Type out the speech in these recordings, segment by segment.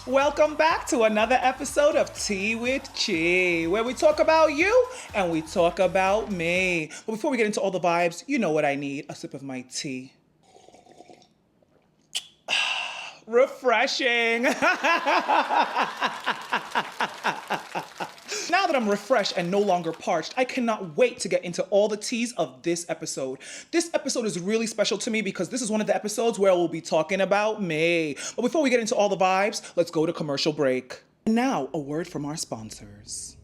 Welcome back to another episode of Tea with Chi, where we talk about you and we talk about me. But before we get into all the vibes, you know what I need, a sip of my tea. Refreshing. Now that I'm refreshed and no longer parched, I cannot wait to get into all the teas of this episode. This episode is really special to me because this is one of the episodes where we'll be talking about me. But before we get into all the vibes, let's go to commercial break. And now, a word from our sponsors.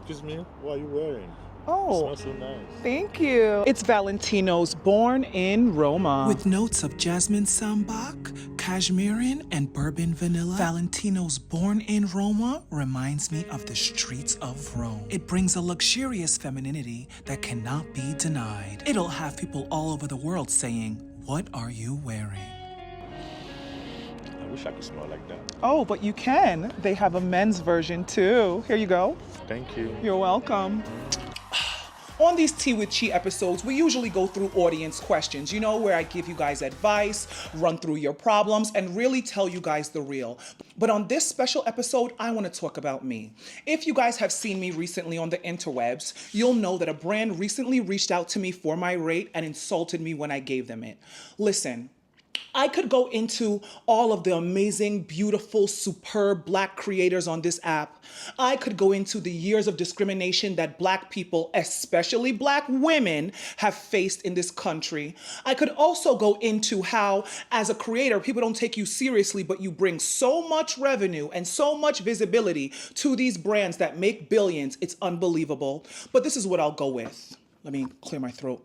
Excuse me, what are you wearing? Oh, It smells so nice. thank you. It's Valentino's Born in Roma. With notes of jasmine sambac, cashmerean, and bourbon vanilla, Valentino's Born in Roma reminds me of the streets of Rome. It brings a luxurious femininity that cannot be denied. It'll have people all over the world saying, "What are you wearing?" I wish I could smell like that. Oh, but you can. They have a men's version too. Here you go. Thank you. You're welcome. On these Tea with Chi episodes, we usually go through audience questions, where I give you guys advice, run through your problems, and really tell you guys the real. But on this special episode, I want to talk about me. If you guys have seen me recently on the interwebs, you'll know that a brand recently reached out to me for my rate and insulted me when I gave them it. Listen, I could go into all of the amazing, beautiful, superb Black creators on this app. I could go into the years of discrimination that Black people, especially Black women, have faced in this country. I could also go into how, as a creator, people don't take you seriously, but you bring so much revenue and so much visibility to these brands that make billions. It's unbelievable. But this is what I'll go with. Let me clear my throat.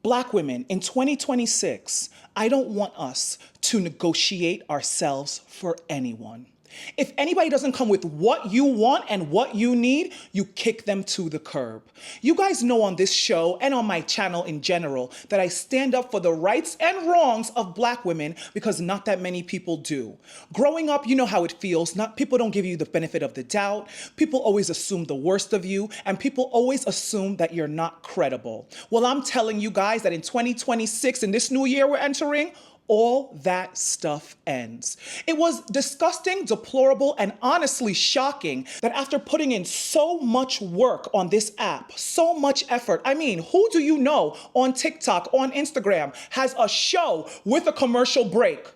Black women, in 2026, I don't want us to negotiate ourselves for anyone. If anybody doesn't come with what you want and what you need, you kick them to the curb. You guys know on this show and on my channel in general that I stand up for the rights and wrongs of Black women because not that many people do. Growing up, you know how it feels. People don't give you the benefit of the doubt. People always assume the worst of you, and people always assume that you're not credible. Well, I'm telling you guys that in 2026, in this new year we're entering, all that stuff ends. It was disgusting, deplorable, and honestly shocking that after putting in so much work on this app, so much effort, I mean, who do you know on TikTok, on Instagram, has a show with a commercial break?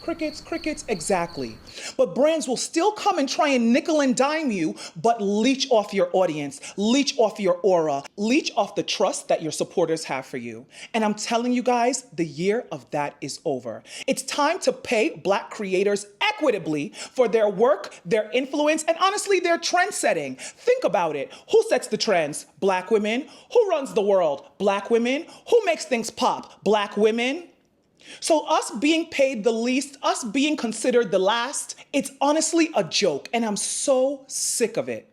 Crickets, exactly. But brands will still come and try and nickel and dime you, but leech off your audience, leech off your aura, leech off the trust that your supporters have for you. And I'm telling you guys, the year of that is over. It's time to pay Black creators equitably for their work, their influence, and honestly, their trend setting. Think about it. Who sets the trends? Black women. Who runs the world? Black women. Who makes things pop? Black women. So us being paid the least, us being considered the last, it's honestly a joke, and I'm so sick of it.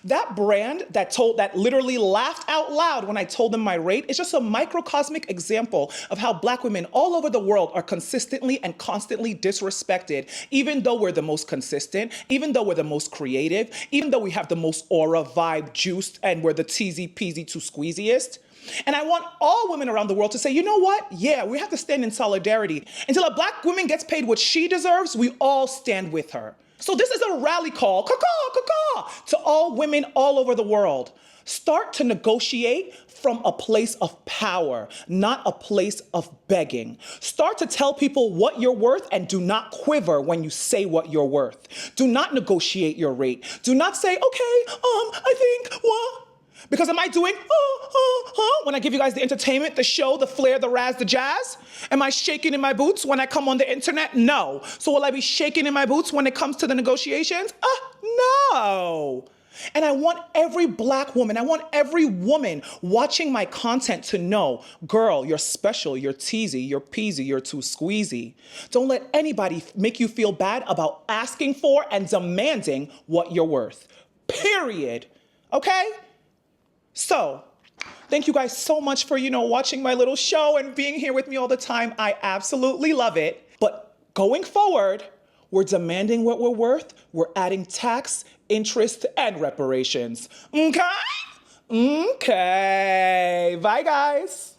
That brand that literally laughed out loud when I told them my rate is just a microcosmic example of how Black women all over the world are consistently and constantly disrespected, even though we're the most consistent, even though we're the most creative, even though we have the most aura, vibe, juiced, and we're the teasy peasy to squeeziest. And I want all women around the world to say, you know what? Yeah, we have to stand in solidarity. Until a Black woman gets paid what she deserves, we all stand with her. So this is a rally call, to all women all over the world. Start to negotiate from a place of power, not a place of begging. Start to tell people what you're worth and do not quiver when you say what you're worth. Do not negotiate your rate. Do not say, okay, I think, what? Because am I doing, when I give you guys the entertainment, the show, the flair, the razz, the jazz? Am I shaking in my boots when I come on the internet? No. So will I be shaking in my boots when it comes to the negotiations? No. And I want every Black woman, I want every woman watching my content to know, girl, you're special, you're teasy, you're peasy, you're too squeezy. Don't let anybody make you feel bad about asking for and demanding what you're worth. Period. Okay? So, thank you guys so much for, watching my little show and being here with me all the time. I absolutely love it. But going forward, we're demanding what we're worth. We're adding tax, interest, and reparations. Okay? Okay. Bye, guys.